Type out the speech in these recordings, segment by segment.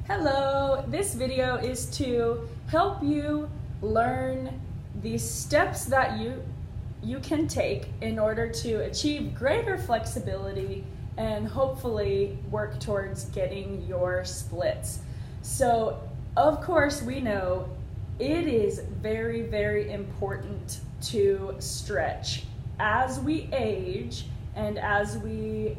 Hello, this video is to help you learn the steps that you can take in order to achieve greater flexibility and hopefully work towards getting your splits. So, of course, we know it is very, very important to stretch. As we age and as we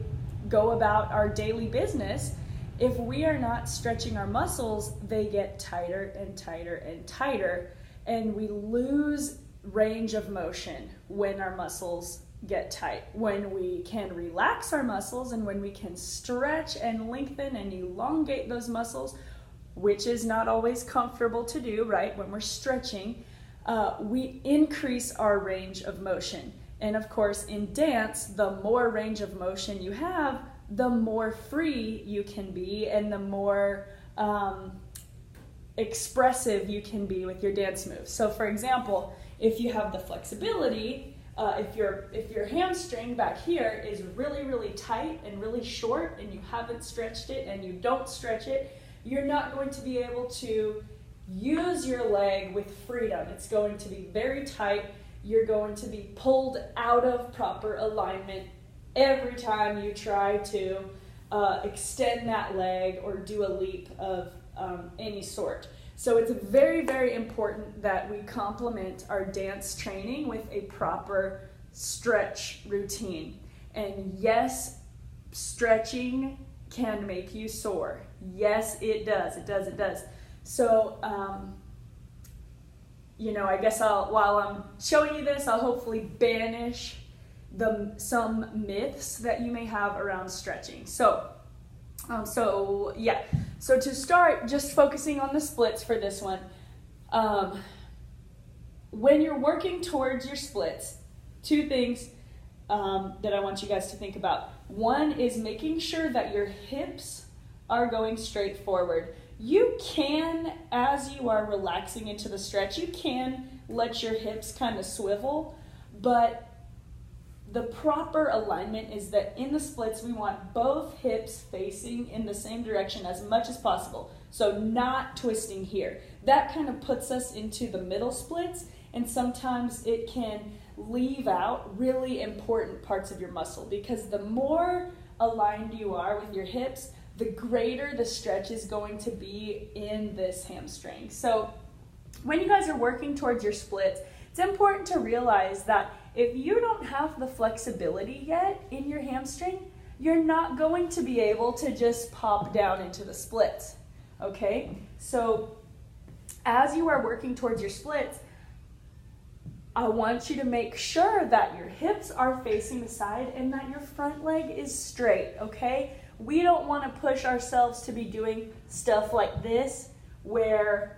go about our daily business, if we are not stretching our muscles, they get tighter and tighter and tighter, and we lose range of motion when our muscles get tight. When we can relax our muscles and when we can stretch and lengthen and elongate those muscles, which is not always comfortable to do, right? When we're stretching, we increase our range of motion. And of course, in dance, the more range of motion you have, the more free you can be and the more expressive you can be with your dance moves. So for example, if you have the flexibility, if your hamstring back here is really, really tight and really short and you haven't stretched it and you don't stretch it, you're not going to be able to use your leg with freedom. It's going to be very tight. You're going to be pulled out of proper alignment every time you try to extend that leg or do a leap of any sort. So it's very, very important that we complement our dance training with a proper stretch routine. And yes, stretching can make you sore. Yes, it does. It does. It does. So, I guess while I'm showing you this, I'll hopefully banish some myths that you may have around stretching. So to start, just focusing on the splits for this one. When you're working towards your splits, two things that I want you guys to think about. One is making sure that your hips are going straight forward. You can, as you are relaxing into the stretch, you can let your hips kind of swivel, but the proper alignment is that in the splits, we want both hips facing in the same direction as much as possible. So not twisting here. That kind of puts us into the middle splits, and sometimes it can leave out really important parts of your muscle, because the more aligned you are with your hips, the greater the stretch is going to be in this hamstring. So when you guys are working towards your splits, it's important to realize that if you don't have the flexibility yet in your hamstring, you're not going to be able to just pop down into the splits, okay? So as you are working towards your splits, I want you to make sure that your hips are facing the side and that your front leg is straight, okay? We don't want to push ourselves to be doing stuff like this where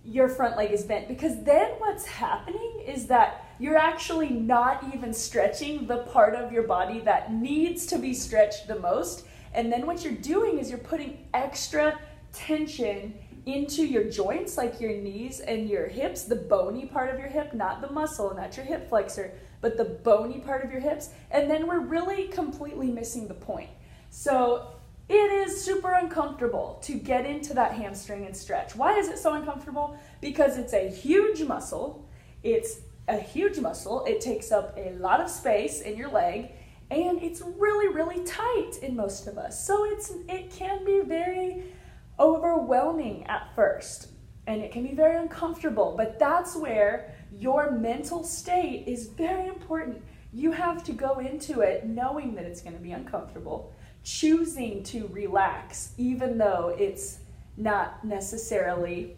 your front leg is bent, because then what's happening is that you're actually not even stretching the part of your body that needs to be stretched the most. And then what you're doing is you're putting extra tension into your joints, like your knees and your hips, the bony part of your hip, not the muscle, not your hip flexor, but the bony part of your hips. And then we're really completely missing the point. So it is super uncomfortable to get into that hamstring and stretch. Why is it so uncomfortable? Because it's a huge muscle. It's a huge muscle. It takes up a lot of space in your leg, and it's really, really tight in most of us. So it can be very overwhelming at first, and it can be very uncomfortable, but that's where your mental state is very important. You have to go into it knowing that it's going to be uncomfortable, choosing to relax even though it's not necessarily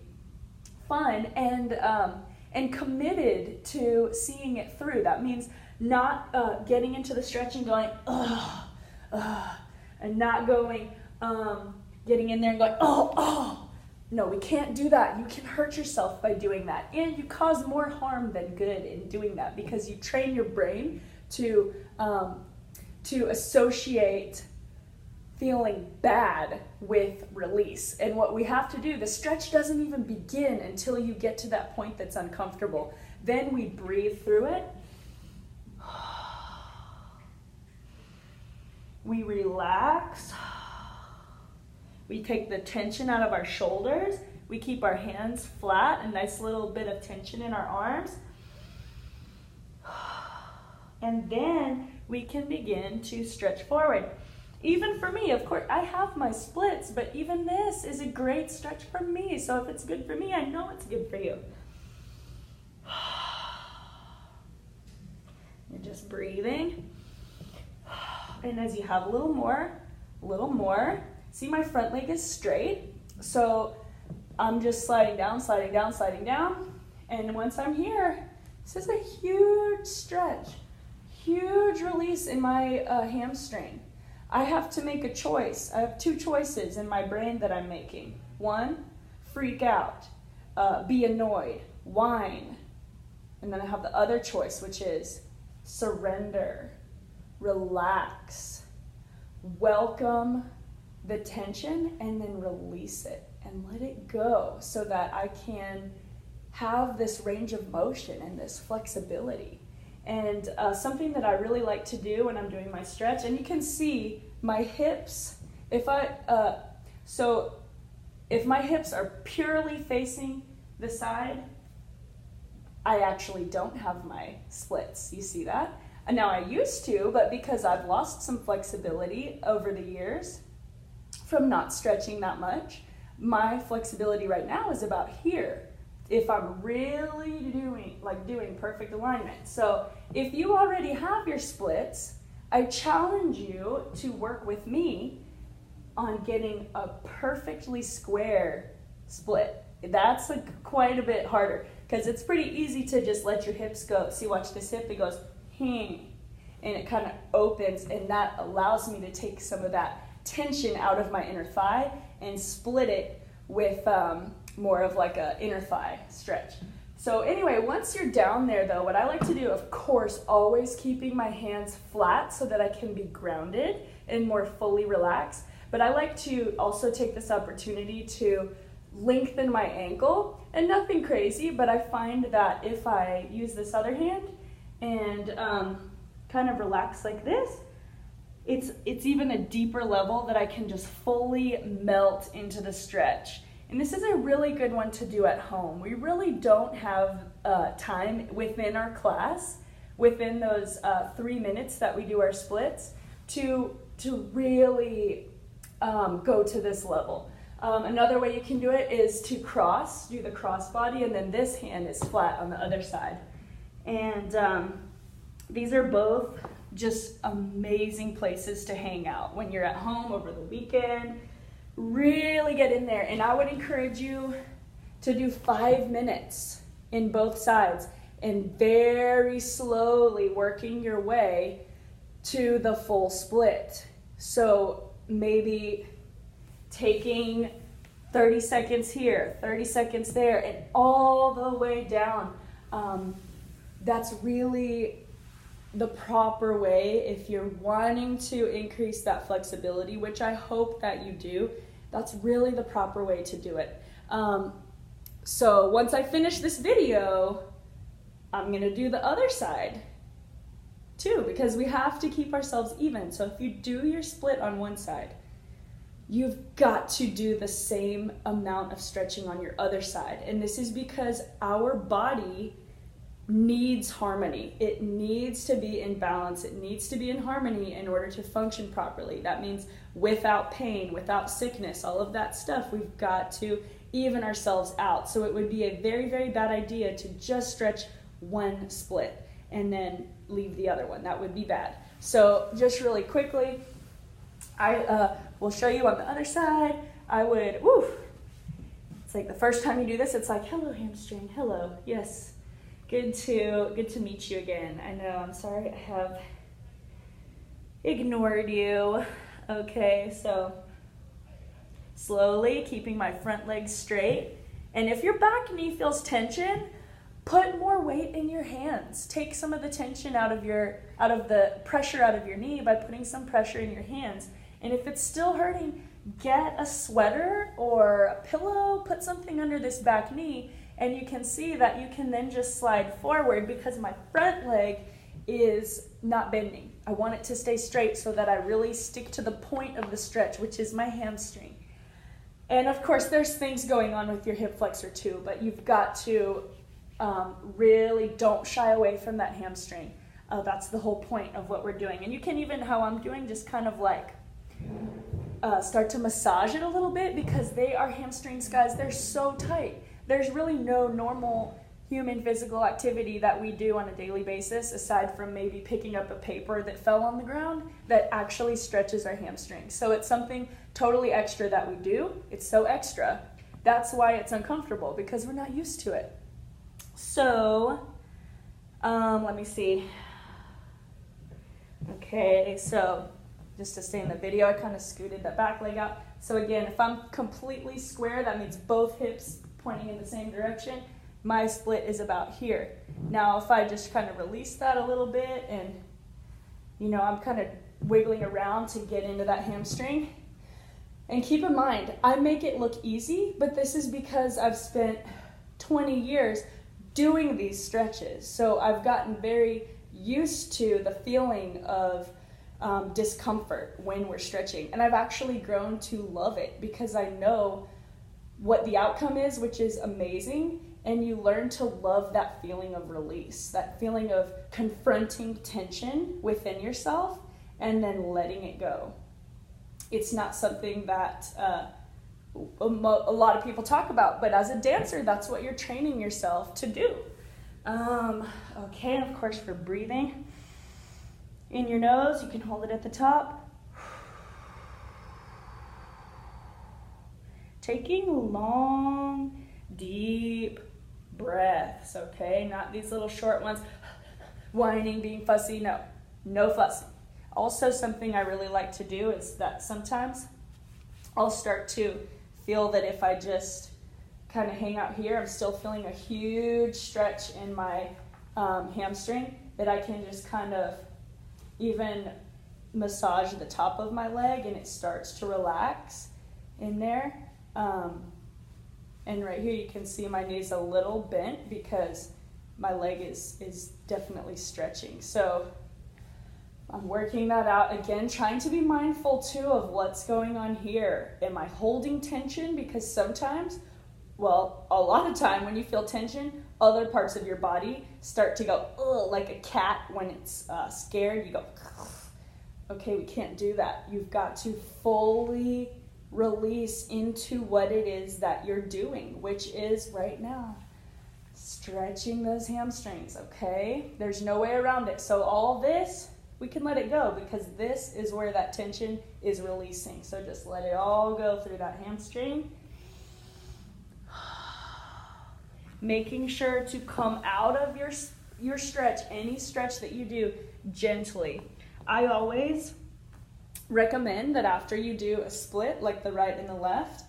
fun, and committed to seeing it through. That means not getting into the stretch and going and not going getting in there and going no, we can't do that. You can hurt yourself by doing that, and you cause more harm than good in doing that, because you train your brain to associate feeling bad with release. And what we have to do, the stretch doesn't even begin until you get to that point that's uncomfortable. Then we breathe through it. We relax. We take the tension out of our shoulders. We keep our hands flat, a nice little bit of tension in our arms. And then we can begin to stretch forward. Even for me, of course, I have my splits, but even this is a great stretch for me. So if it's good for me, I know it's good for you. You're just breathing. And as you have a little more. See, my front leg is straight. So I'm just sliding down, sliding down, sliding down. And once I'm here, this is a huge stretch, huge release in my hamstring. I have to make a choice. I have two choices in my brain that I'm making. One, freak out, be annoyed, whine. And then I have the other choice, which is surrender, relax, welcome the tension, and then release it and let it go so that I can have this range of motion and this flexibility. And something that I really like to do when I'm doing my stretch, and you can see my hips, if my hips are purely facing the side, I actually don't have my splits. You see that? And now I used to, but because I've lost some flexibility over the years from not stretching that much, my flexibility right now is about here, if I'm really doing perfect alignment. So if you already have your splits, I challenge you to work with me on getting a perfectly square split. That's quite a bit harder because it's pretty easy to just let your hips go. See, watch this hip, it goes, and it kind of opens, and that allows me to take some of that tension out of my inner thigh and split it with more of like a inner thigh stretch. So anyway, once you're down there though, what I like to do, of course, always keeping my hands flat so that I can be grounded and more fully relaxed. But I like to also take this opportunity to lengthen my ankle, and nothing crazy, but I find that if I use this other hand and kind of relax like this, it's even a deeper level that I can just fully melt into the stretch. And this is a really good one to do at home. We really don't have time within our class, within those 3 minutes that we do our splits, to really go to this level. Another way you can do it is to do the cross body, and then this hand is flat on the other side. And these are both just amazing places to hang out when you're at home over the weekend. Really get in there, and I would encourage you to do 5 minutes in both sides and very slowly working your way to the full split. So maybe taking 30 seconds here, 30 seconds there, and all the way down. That's really the proper way if you're wanting to increase that flexibility, which I hope that you do. That's really the proper way to do it. So once I finish this video, I'm gonna do the other side too, because we have to keep ourselves even. So if you do your split on one side, you've got to do the same amount of stretching on your other side. And this is because our body needs harmony. It needs to be in balance. It needs to be in harmony in order to function properly. That means without pain, without sickness, all of that stuff, we've got to even ourselves out. So it would be a very, very bad idea to just stretch one split and then leave the other one. That would be bad. So just really quickly, I will show you on the other side. It's like the first time you do this, it's like, hello hamstring, hello, yes. Good to meet you again. I know, I'm sorry I have ignored you. Okay, so slowly keeping my front leg straight. And if your back knee feels tension, put more weight in your hands. Take some of the tension out of the pressure out of your knee by putting some pressure in your hands. And if it's still hurting, get a sweater or a pillow, put something under this back knee, and you can see that you can then just slide forward because my front leg is not bending. I want it to stay straight so that I really stick to the point of the stretch, which is my hamstring. And of course, there's things going on with your hip flexor too, but you've got to really don't shy away from that hamstring. That's the whole point of what we're doing. And you can even, how I'm doing, just kind of like start to massage it a little bit, because they are hamstrings, guys. They're so tight. There's really no normal human physical activity that we do on a daily basis, aside from maybe picking up a paper that fell on the ground, that actually stretches our hamstrings. So it's something totally extra that we do. It's so extra. That's why it's uncomfortable, because we're not used to it. So, let me see. Okay, so just to stay in the video, I kind of scooted that back leg out. So again, if I'm completely square, that means both hips pointing in the same direction. My split is about here. Now, if I just kind of release that a little bit and, I'm kind of wiggling around to get into that hamstring. And keep in mind, I make it look easy, but this is because I've spent 20 years doing these stretches. So I've gotten very used to the feeling of discomfort when we're stretching. And I've actually grown to love it, because I know what the outcome is, which is amazing. And you learn to love that feeling of release, that feeling of confronting tension within yourself and then letting it go. It's not something that a lot of people talk about, but as a dancer, that's what you're training yourself to do. Okay, and of course for breathing, in your nose, you can hold it at the top. Taking long, deep breaths, okay? Not these little short ones, whining, being fussy. No fussing. Also, something I really like to do is that sometimes I'll start to feel that if I just kind of hang out here, I'm still feeling a huge stretch in my hamstring, that I can just kind of even massage the top of my leg and it starts to relax in there. And right here you can see my knee's a little bent because my leg is definitely stretching. So I'm working that out. Again, trying to be mindful too of what's going on here. Am I holding tension? Because sometimes, well, a lot of time when you feel tension, other parts of your body start to go, ugh, like a cat when it's scared. You go, okay, we can't do that. You've got to fully release into what it is that you're doing, which is right now stretching those hamstrings, okay? There's no way around it. So all this, we can let it go, because this is where that tension is releasing. So just let it all go through that hamstring. Making sure to come out of your stretch, any stretch that you do, gently. I always recommend that after you do a split, like the right and the left,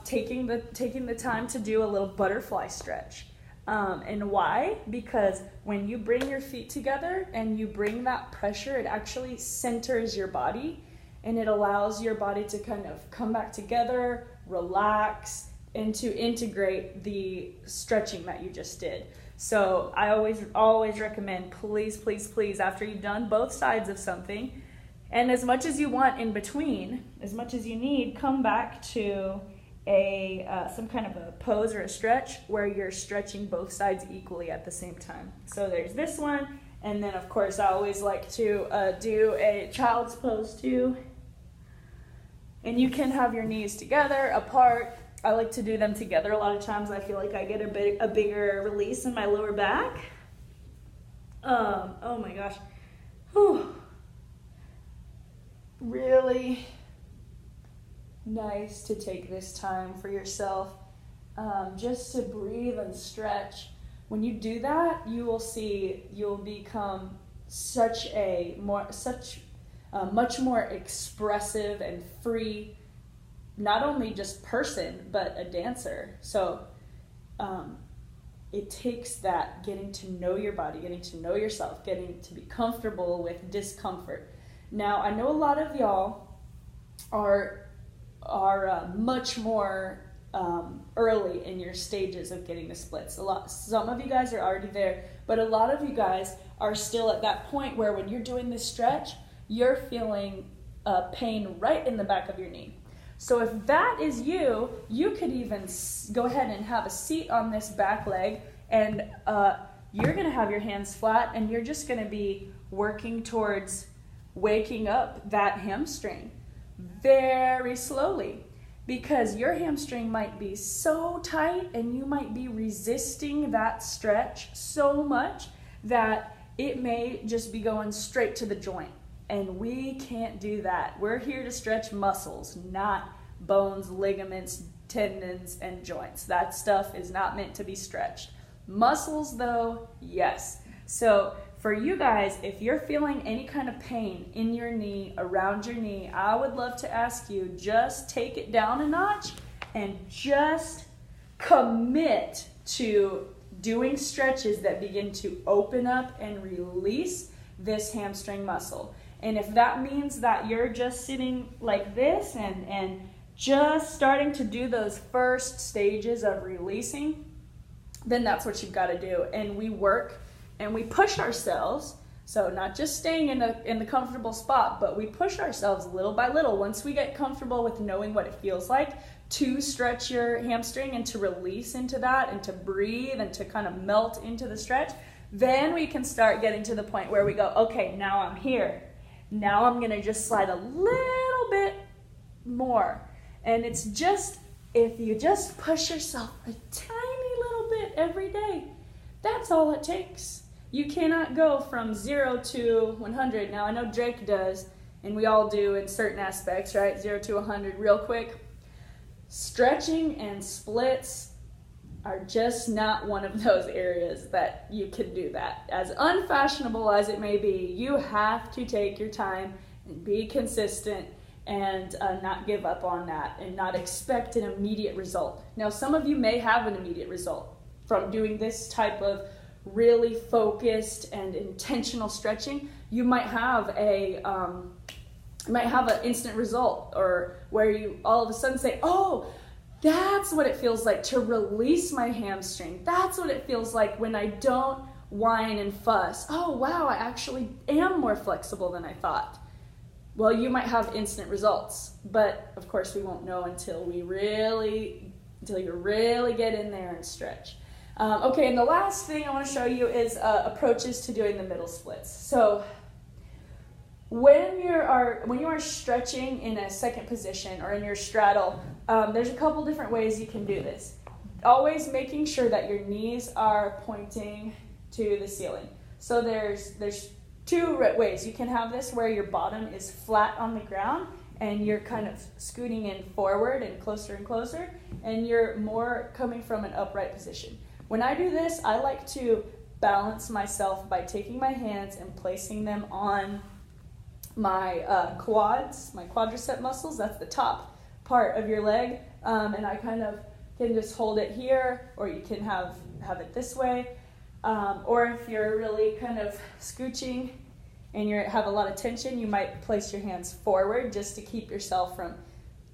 taking the time to do a little butterfly stretch. And why? Because when you bring your feet together and you bring that pressure, it actually centers your body, and it allows your body to kind of come back together, relax, and to integrate the stretching that you just did. So I always recommend, please, after you've done both sides of something, and as much as you want in between, as much as you need, come back to some kind of a pose or a stretch where you're stretching both sides equally at the same time. So there's this one, and then of course I always like to do a child's pose too. And you can have your knees together, apart. I like to do them together a lot of times. I feel like I get a bigger release in my lower back. Oh my gosh. Whew. Really nice to take this time for yourself, just to breathe and stretch. When you do that, you will see you'll become much more expressive and free, not only just person, but a dancer. So it takes that getting to know your body, getting to know yourself, getting to be comfortable with discomfort. Now, I know a lot of y'all are much more early in your stages of getting the splits. Some of you guys are already there, but a lot of you guys are still at that point where when you're doing this stretch, you're feeling pain right in the back of your knee. So if that is you, you could even go ahead and have a seat on this back leg, and you're going to have your hands flat, and you're just going to be working towards waking up that hamstring very slowly, because your hamstring might be so tight and you might be resisting that stretch so much that it may just be going straight to the joint. And we can't do that. We're here to stretch muscles, not bones, ligaments, tendons, and joints. That stuff is not meant to be stretched. Muscles, though, yes. So for you guys, if you're feeling any kind of pain in your knee, around your knee, I would love to ask you, just take it down a notch and just commit to doing stretches that begin to open up and release this hamstring muscle. And if that means that you're just sitting like this and just starting to do those first stages of releasing, then that's what you've got to do. And we work and we push ourselves, so not just staying in the comfortable spot, but we push ourselves little by little. Once we get comfortable with knowing what it feels like to stretch your hamstring and to release into that and to breathe and to kind of melt into the stretch, then we can start getting to the point where we go, okay, now I'm here. Now I'm going to just slide a little bit more. And it's just, if you just push yourself a tiny little bit every day, that's all it takes. You cannot go from 0 to 100. Now, I know Drake does, and we all do in certain aspects, right? 0 to 100 real quick. Stretching and splits are just not one of those areas that you can do that. As unfashionable as it may be, you have to take your time and be consistent and not give up on that and not expect an immediate result. Now, some of you may have an immediate result from doing this type of really focused and intentional stretching. You might have an instant result, or where you all of a sudden say, oh, that's what it feels like to release my hamstring. That's what it feels like when I don't whine and fuss. Oh, wow, I actually am more flexible than I thought. Well, you might have instant results, but of course we won't know until you really get in there and stretch. Okay, and the last thing I want to show you is approaches to doing the middle splits. So when you are stretching in a second position or in your straddle, there's a couple different ways you can do this. Always making sure that your knees are pointing to the ceiling. So there's two ways. You can have this where your bottom is flat on the ground and you're kind of scooting in forward and closer, and you're more coming from an upright position. When I do this, I like to balance myself by taking my hands and placing them on my quads, my quadricep muscles. That's the top part of your leg, and I kind of can just hold it here, or you can have it this way, or if you're really kind of scooching and you have a lot of tension, you might place your hands forward just to keep yourself from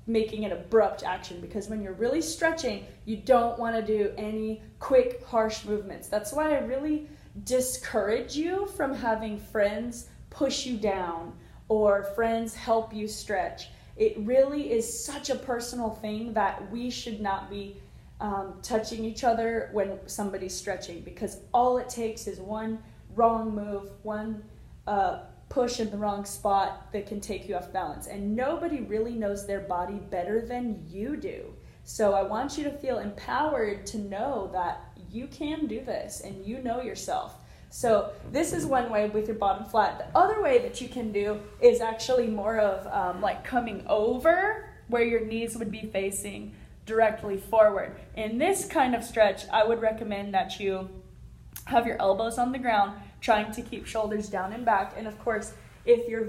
making an abrupt action, because when you're really stretching, you don't want to do any quick, harsh movements. That's why I really discourage you from having friends push you down or friends help you stretch. It really is such a personal thing that we should not be touching each other when somebody's stretching, because all it takes is one wrong move, one push in the wrong spot that can take you off balance. And nobody really knows their body better than you do. So I want you to feel empowered to know that you can do this and you know yourself. So this is one way with your bottom flat. The other way that you can do is actually more of like coming over, where your knees would be facing directly forward. In this kind of stretch, I would recommend that you have your elbows on the ground, trying to keep shoulders down and back. And of course, if you're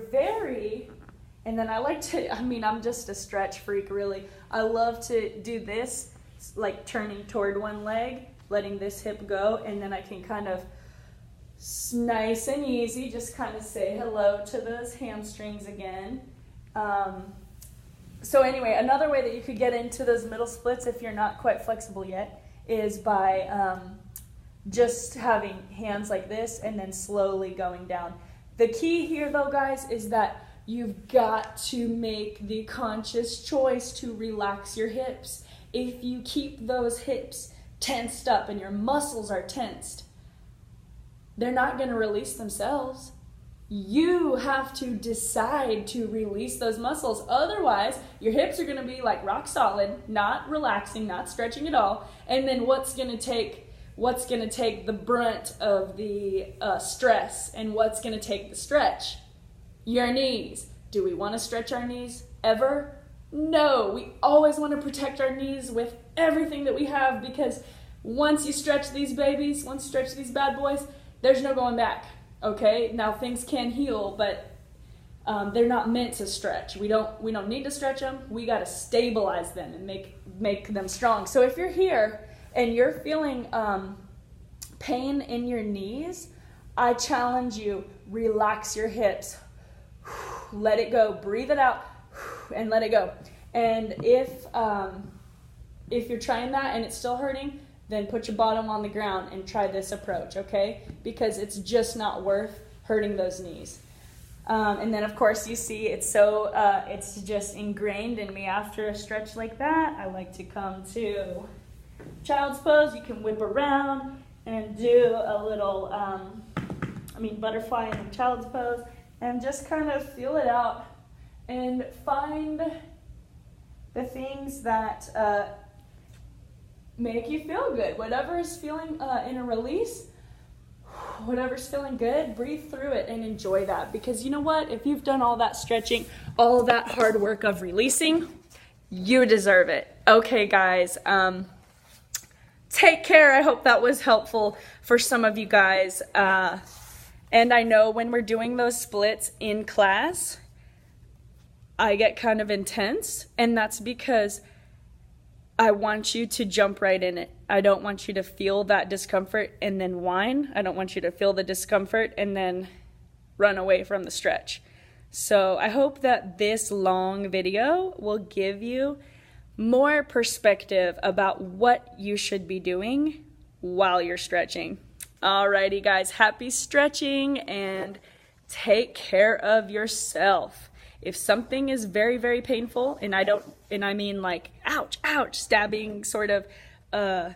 I'm just a stretch freak, really. I love to do this, like turning toward one leg, letting this hip go, and then I can kind of nice and easy just kind of say hello to those hamstrings again. So anyway, another way that you could get into those middle splits if you're not quite flexible yet is by just having hands like this and then slowly going down. The key here though, guys, is that You've got to make the conscious choice to relax your hips. If you keep those hips tensed up and your muscles are tensed, they're not going to release themselves. You have to decide to release those muscles. Otherwise, your hips are going to be like rock solid, not relaxing, not stretching at all. And then what's going to take the brunt of the stress, and what's going to take the stretch? Your knees. Do we want to stretch our knees ever? No. We always want to protect our knees with everything that we have, because once you stretch these babies, once you stretch these bad boys, there's no going back. Okay, now things can heal, but they're not meant to stretch. We don't need to stretch them. We got to stabilize them and make them strong. So if you're here and you're feeling pain in your knees, I challenge you, relax your hips. Let it go. Breathe it out and let it go. And if you're trying that and it's still hurting, then put your bottom on the ground and try this approach, okay? Because it's just not worth hurting those knees. And then, of course, you see it's just ingrained in me after a stretch like that. I like to come to child's pose. You can whip around and do a little, butterfly in child's pose, and just kind of feel it out and find the things that make you feel good. Whatever is feeling in a release, whatever's feeling good, breathe through it and enjoy that. Because you know what? If you've done all that stretching, all that hard work of releasing, you deserve it. Okay, guys. Take care. I hope that was helpful for some of you guys. And I know when we're doing those splits in class, I get kind of intense, and that's because I want you to jump right in it. I don't want you to feel that discomfort and then whine. I don't want you to feel the discomfort and then run away from the stretch. So I hope that this long video will give you more perspective about what you should be doing while you're stretching. Alrighty, guys, happy stretching and take care of yourself. If something is very, very painful, and I mean like ouch, ouch, stabbing sort of high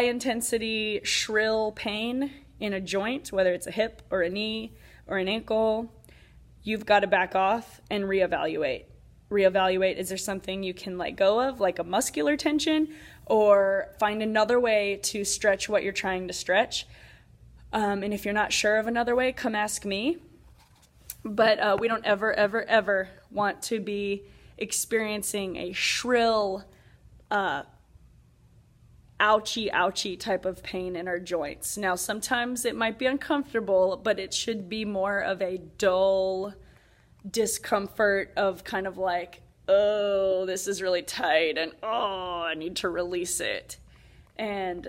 intensity, shrill pain in a joint, whether it's a hip or a knee or an ankle, you've got to back off and reevaluate. Reevaluate, is there something you can let go of, like a muscular tension, or find another way to stretch what you're trying to stretch. And if you're not sure of another way, come ask me. But we don't ever, ever, ever want to be experiencing a shrill, ouchie, ouchie type of pain in our joints. Now, sometimes it might be uncomfortable, but it should be more of a dull discomfort of kind of like, oh, this is really tight, and oh, I need to release it. And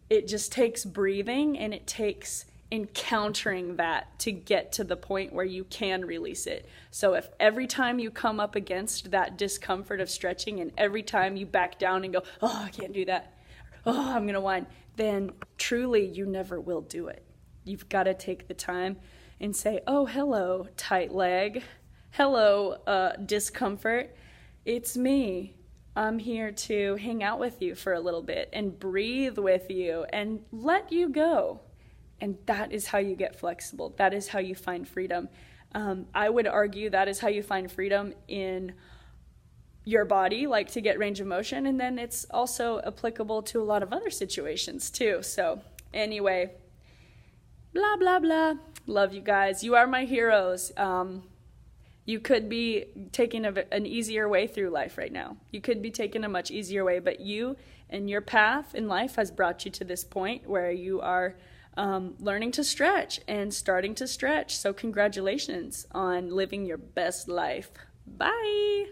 it just takes breathing, and it takes encountering that to get to the point where you can release it. So if every time you come up against that discomfort of stretching, and every time you back down and go, oh, I can't do that, oh, I'm gonna whine, then truly you never will do it. You've got to take the time and say, oh, hello, tight leg, hello, discomfort, it's me. I'm here to hang out with you for a little bit and breathe with you and let you go. And that is how you get flexible. That is how you find freedom. I would argue that is how you find freedom in your body, like to get range of motion. And then it's also applicable to a lot of other situations too. So anyway, blah, blah, blah. Love you guys. You are my heroes. You could be taking an easier way through life right now. You could be taking a much easier way, but you and your path in life has brought you to this point where you are learning to stretch and starting to stretch. So congratulations on living your best life. Bye.